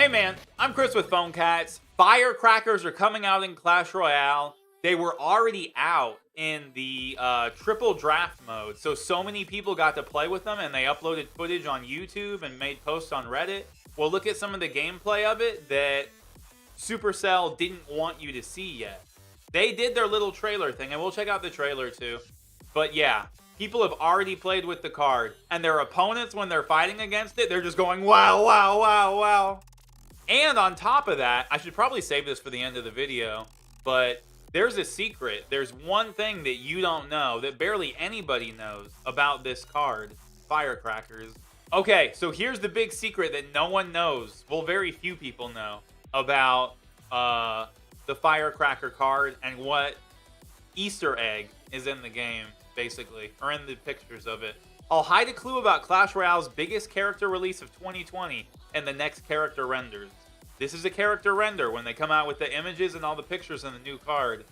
Hey man, I'm Chris with Phone Cats. Firecrackers are coming out in Clash Royale. They were already out in the triple draft mode, so many people got to play with them, and they uploaded footage on YouTube and made posts on Reddit. Well, look at some of the gameplay of it that Supercell didn't want you to see yet. They did their little trailer thing, and we'll check out the trailer too. But yeah, people have already played with the card, and their opponents, when they're fighting against it, they're just going, wow, wow, wow, wow. And on top of that, I should probably save this for the end of the video, but there's a secret. There's one thing that you don't know, that barely anybody knows about this card, Firecrackers. Okay, so here's the big secret that no one knows. Well, very few people know about the Firecracker card and what Easter egg is in the game, basically, or in the pictures of it. I'll hide a clue about Clash Royale's biggest character release of 2020 and the next character renders. This is a character render when they come out with the images and all the pictures in the new card.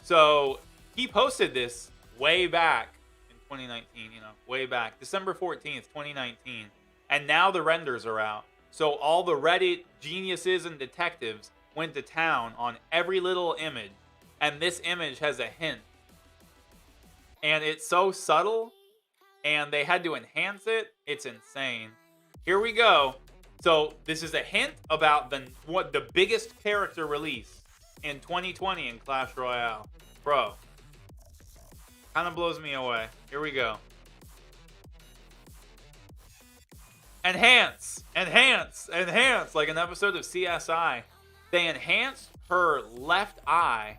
So he posted this way back in 2019, way back, December 14th, 2019. And now the renders are out. So all the Reddit geniuses and detectives went to town on every little image. And this image has a hint. And it's so subtle, and they had to enhance it. It's insane. Here we go. So this is a hint about the biggest character release in 2020 in Clash Royale. Bro, kind of blows me away. Here we go. Enhance, enhance, enhance, like an episode of CSI. They enhanced her left eye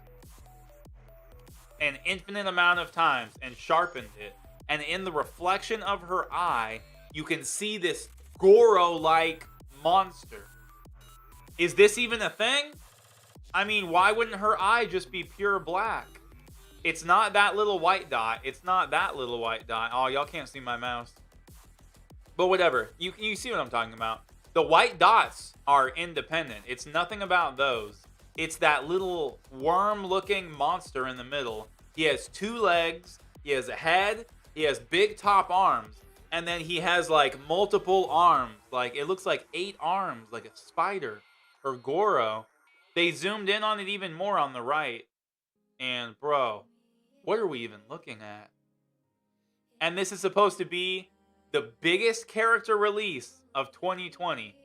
an infinite amount of times and sharpened it. And in the reflection of her eye, you can see this Goro-like monster. Is this even a thing? I mean, why wouldn't her eye just be pure black? It's not that little white dot. It's not that little white dot. Oh, y'all can't see my mouse. But whatever. You see what I'm talking about. The white dots are independent. It's nothing about those. It's that little worm-looking monster in the middle. He has 2 legs. He has a head. He has big top arms. And then he has, like, multiple arms. Like, it looks like 8 arms, like a spider or Goro. They zoomed in on it even more on the right. And, bro, what are we even looking at? And this is supposed to be the biggest character release of 2020.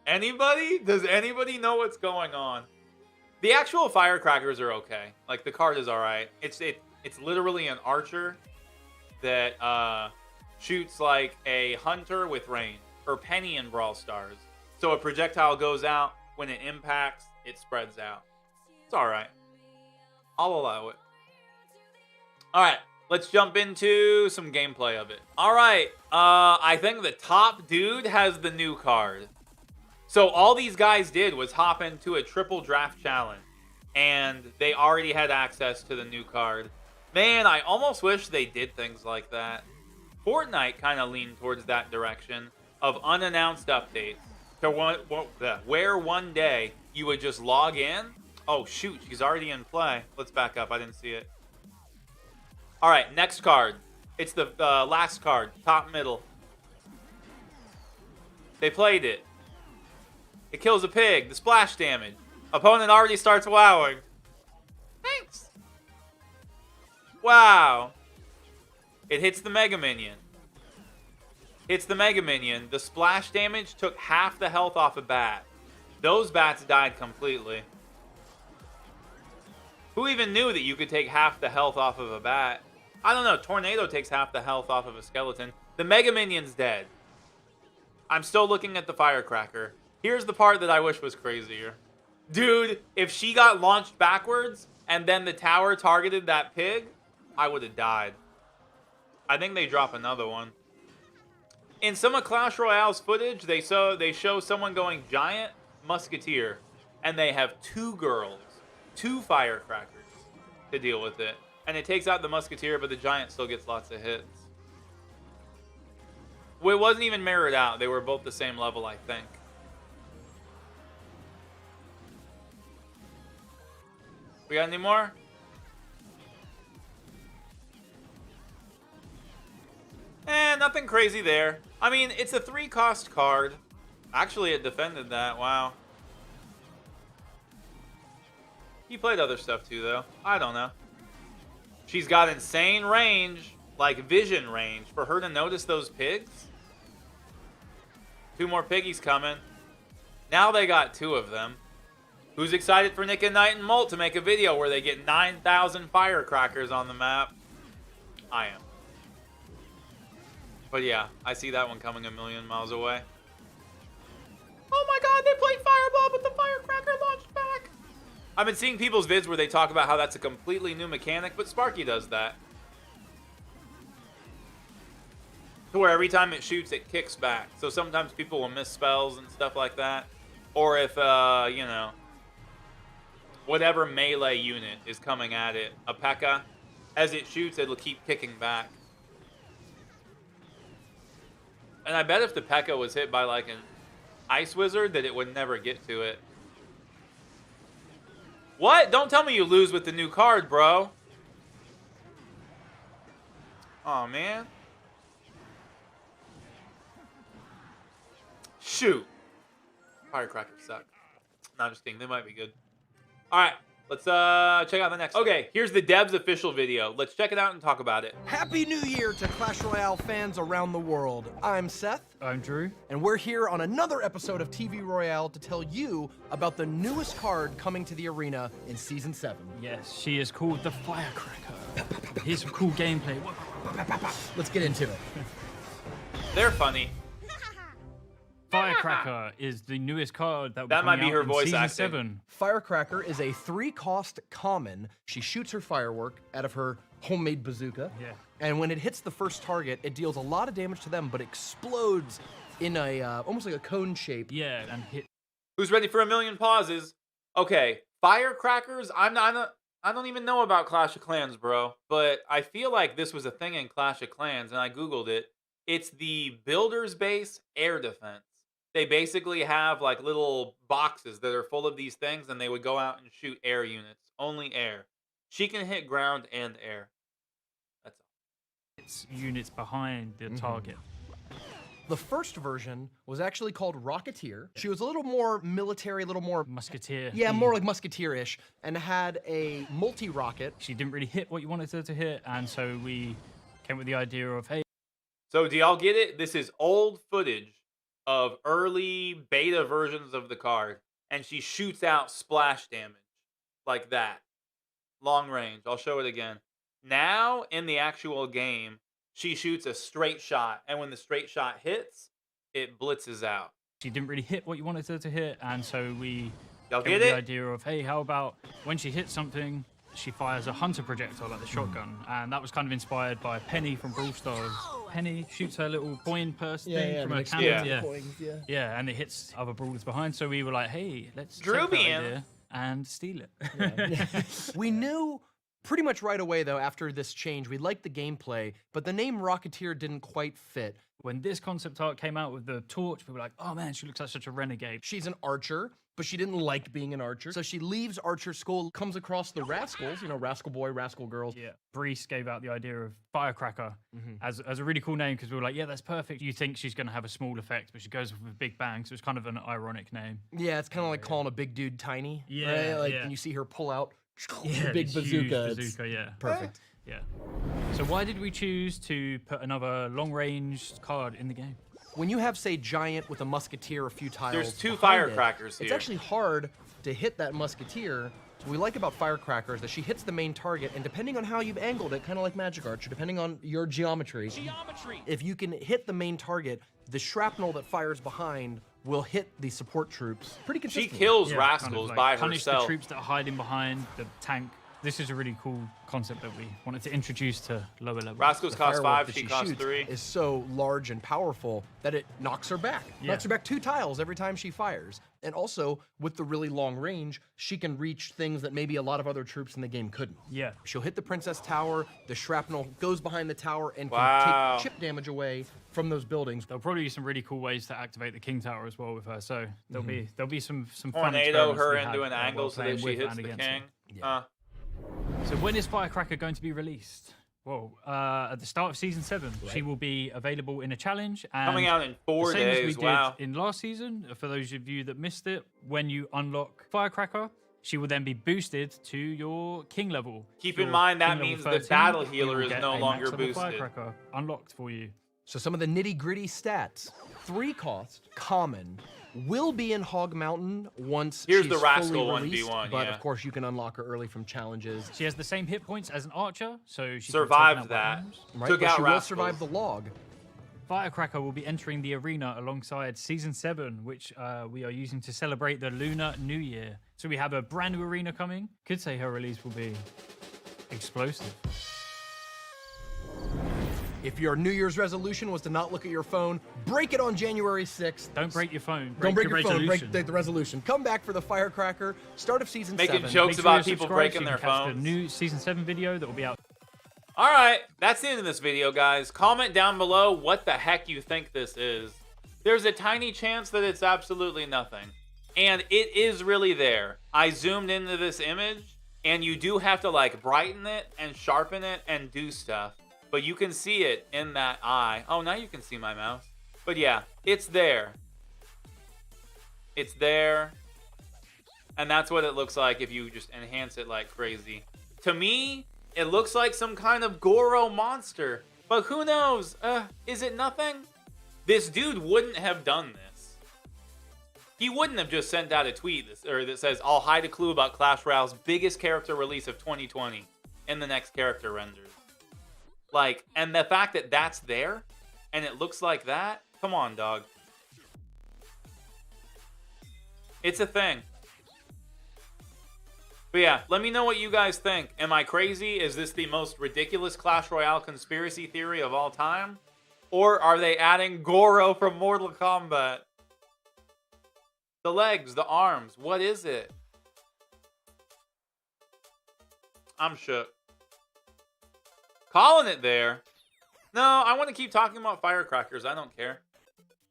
Anybody? Does anybody know what's going on? The actual Firecrackers are okay. Like, the card is alright. It's literally an archer that shoots like a hunter with range, or Penny in Brawl Stars. So a projectile goes out, when it impacts, it spreads out. It's alright. I'll allow it. Alright, let's jump into some gameplay of it. Alright, I think the top dude has the new card. So all these guys did was hop into a triple draft challenge, and they already had access to the new card. Man, I almost wish they did things like that. Fortnite kind of leaned towards that direction of unannounced updates. To where one day you would just log in. Oh shoot, she's already in play. Let's back up, I didn't see it. Alright, next card. It's the last card, top middle. They played it. It kills a pig. The splash damage. Opponent already starts wowing. Thanks. Wow. It hits the Mega Minion. Hits the Mega Minion. The splash damage took half the health off a bat. Those bats died completely. Who even knew that you could take half the health off of a bat? I don't know. Tornado takes half the health off of a skeleton. The Mega Minion's dead. I'm still looking at the Firecracker. Here's the part that I wish was crazier. Dude, if she got launched backwards and then the tower targeted that pig, I would have died. I think they drop another one. In some of Clash Royale's footage, they show someone going giant musketeer, and they have 2 girls, 2 Firecrackers to deal with it. And it takes out the musketeer, but the giant still gets lots of hits. Well, it wasn't even mirrored out. They were both the same level, I think. We got any more? nothing crazy there. I mean, it's a 3-cost card. Actually, it defended that. Wow. He played other stuff too, though. I don't know. She's got insane range, like vision range, for her to notice those pigs. 2 more piggies coming. Now they got 2 of them. Who's excited for Nick and Knight and Molt to make a video where they get 9,000 firecrackers on the map? I am. But yeah, I see that one coming a million miles away. Oh my god, they played Fireball, but the firecracker launched back. I've been seeing people's vids where they talk about how that's a completely new mechanic, but Sparky does that. To where every time it shoots, it kicks back. So sometimes people will miss spells and stuff like that. Or if, you know, whatever melee unit is coming at it, a P.E.K.K.A., as it shoots, it'll keep kicking back. And I bet if the P.E.K.K.A. was hit by, like, an Ice Wizard, that it would never get to it. What? Don't tell me you lose with the new card, bro. Oh man. Shoot. Firecrackers suck. No, just kidding. They might be good. Alright. Let's check out the next one. Okay, here's the devs official video. Let's check it out and talk about it. Happy New Year to Clash Royale fans around the world. I'm Seth. I'm Drew. And we're here on another episode of TV Royale to tell you about the newest card coming to the arena in Season 7. Yes, she is called the Firecracker. Here's some cool gameplay. Let's get into it. They're funny. Firecracker is the newest card that might be her voice Season acting. 7. Firecracker is a 3-cost common. She shoots her firework out of her homemade bazooka. Yeah. And when it hits the first target, it deals a lot of damage to them, but explodes in a almost like a cone shape. Yeah, and hit. Who's ready for a million pauses? Okay, firecrackers. I don't even know about Clash of Clans, bro. But I feel like this was a thing in Clash of Clans, and I googled it. It's the builder's base air defense. They basically have like little boxes that are full of these things, and they would go out and shoot air units. Only air. She can hit ground and air. That's all. It's units behind the target. The first version was actually called Rocketeer. She was a little more military, a little more... Musketeer. Yeah, more like Musketeer-ish, and had a multi-rocket. She didn't really hit what you wanted her to hit, and so we came with the idea of, hey... So do y'all get it? This is old footage of early beta versions of the card, and she shoots out splash damage like that. Long range. I'll show it again. Now, in the actual game, she shoots a straight shot, and when the straight shot hits, it blitzes out. She didn't really hit what you wanted her to hit, and so we Y'all came get with it? the idea of, hey, how about when she hits something, she fires a hunter projectile like the shotgun, and that was kind of inspired by Penny from Brawl Stars. Penny shoots her little coin purse thing from her cannon. Yeah, and it hits other brawlers behind. So we were like, hey, let's take that idea and steal it. We knew pretty much right away, though, after this change, we liked the gameplay, but the name Rocketeer didn't quite fit. When this concept art came out with the torch, we were like, oh man, she looks like such a renegade. She's an archer, but she didn't like being an archer. So she leaves archer school, comes across the Rascals, you know, Rascal Boy, Rascal Girls. Yeah. Brees gave out the idea of Firecracker as a really cool name because we were like, yeah, that's perfect. You think she's going to have a small effect, but she goes with a big bang. So it's kind of an ironic name. Yeah, it's kind of like calling a big dude tiny. Yeah, right? Like yeah. when you see her pull out Yeah, the big this bazooka. huge bazooka, yeah. Perfect. Yeah. So why did we choose to put another long-range card in the game? When you have, say, Giant with a Musketeer a few tiles There's 2 behind firecrackers It's here. actually hard to hit that Musketeer. So what we like about Firecrackers that she hits the main target, and depending on how you've angled it, kind of like Magic Archer, depending on your geometry, if you can hit the main target, the shrapnel that fires behind will hit the support troops pretty She consistently. kills Yeah, rascals kind of like by punish herself. the troops that are hiding behind the tank. This is a really cool concept that we wanted to introduce to lower levels. Rascals The cost firework 5, that she costs shoots 3. is so large and powerful that it knocks her back. Yeah. Knocks her back 2 tiles every time she fires. And also, with the really long range, she can reach things that maybe a lot of other troops in the game couldn't. Yeah. She'll hit the Princess Tower, the shrapnel goes behind the tower and Wow. can take chip damage away from those buildings. There'll probably be some really cool ways to activate the King Tower as well with her. So there'll be some fun Tornado experiments her we had, into an angle while so playing that she with hits and the against king. her. Yeah. So when is Firecracker going to be released? Whoa. At the start of Season 7, she will be available in a challenge. And coming out in 4 same days. As we wow. did in last season, for those of you that missed it, when you unlock Firecracker, she will then be boosted to your king level. Keep in mind that means the battle healer is no longer boosted. Firecracker unlocked for you. So some of the nitty-gritty stats. 3 cost, common, will be in Hog Mountain once Here's she's the Rascal fully released, 1v1, but yeah. of course you can unlock her early from challenges. She has the same hit points as an archer, so she survived that. Right? Took but out she Rascals. will survive the log. Firecracker will be entering the arena alongside Season 7, which we are using to celebrate the Lunar New Year. So we have a brand new arena coming. Could say her release will be explosive. If your New Year's resolution was to not look at your phone, break it on January 6th. Don't break your phone. Don't break your phone, resolution. break the resolution. Come back for the Firecracker, start of Season 7. Making jokes Make sure about you're people subscribed breaking so you their can catch phones. the new Season 7 video that will be out. All right, that's the end of this video, guys. Comment down below what the heck you think this is. There's a tiny chance that it's absolutely nothing. And it is really there. I zoomed into this image, and you do have to, like, brighten it and sharpen it and do stuff. But you can see it in that eye. Oh, now you can see my mouse. But yeah, it's there. It's there. And that's what it looks like if you just enhance it like crazy. To me, it looks like some kind of Goro monster. But who knows? Is it nothing? This dude wouldn't have done this. He wouldn't have just sent out a tweet that says, I'll hide a clue about Clash Royale's biggest character release of 2020 in the next character renders. Like, and the fact that that's there and it looks like that, come on, dog. It's a thing. But yeah, let me know what you guys think. Am I crazy? Is this the most ridiculous Clash Royale conspiracy theory of all time? Or are they adding Goro from Mortal Kombat? The legs, the arms, what is it? I'm shook. Calling it there. No, I want to keep talking about Firecrackers. I don't care.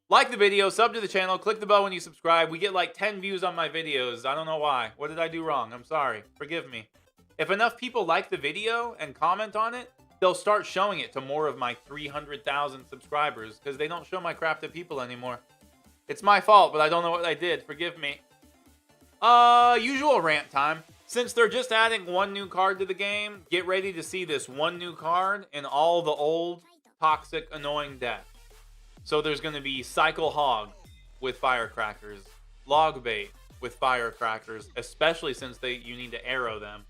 Like the video, sub to the channel, click the bell when you subscribe. We get like 10 views on my videos. I don't know why. What did I do wrong? I'm sorry. Forgive me. If enough people like the video and comment on it, they'll start showing it to more of my 300,000 subscribers because they don't show my crap to people anymore. It's my fault, but I don't know what I did. Forgive me. Usual rant time. Since they're just adding one new card to the game, get ready to see this one new card in all the old, toxic, annoying decks. So there's going to be Cycle Hog with Firecrackers, Log Bait with Firecrackers, especially since you need to arrow them.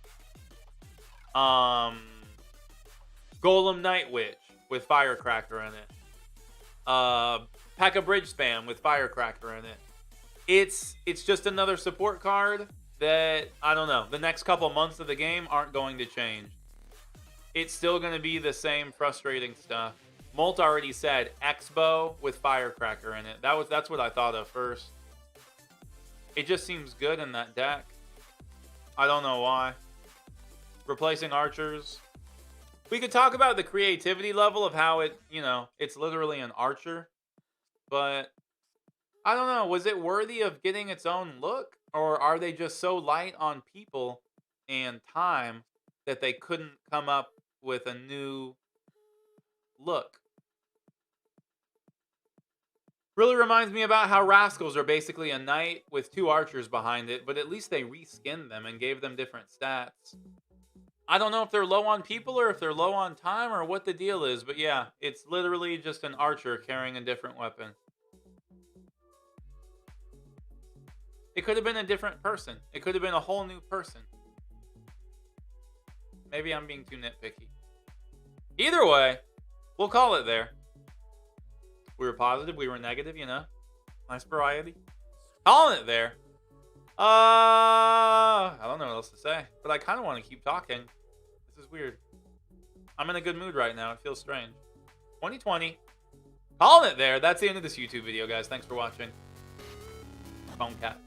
Golem Night Witch with Firecracker in it. P.E.K.K.A. Bridge Spam with Firecracker in it. It's just another support card that, I don't know, the next couple months of the game aren't going to change. It's still going to be the same frustrating stuff. Molt already said Expo with Firecracker in it. That's what I thought of first. It just seems good in that deck. I don't know why. Replacing archers. We could talk about the creativity level of how it, it's literally an archer. But I don't know. Was it worthy of getting its own look? Or are they just so light on people and time that they couldn't come up with a new look? Really reminds me about how Rascals are basically a knight with 2 archers behind it, but at least they reskinned them and gave them different stats. I don't know if they're low on people or if they're low on time or what the deal is, but yeah, it's literally just an archer carrying a different weapon. It could have been a different person. It could have been a whole new person. Maybe I'm being too nitpicky. Either way, we'll call it there. We were positive, we were negative, Nice variety. Calling it there. I don't know what else to say, but I kind of want to keep talking. This is weird. I'm in a good mood right now. It feels strange. 2020. Calling it there. That's the end of this YouTube video, guys. Thanks for watching. Phone Cats.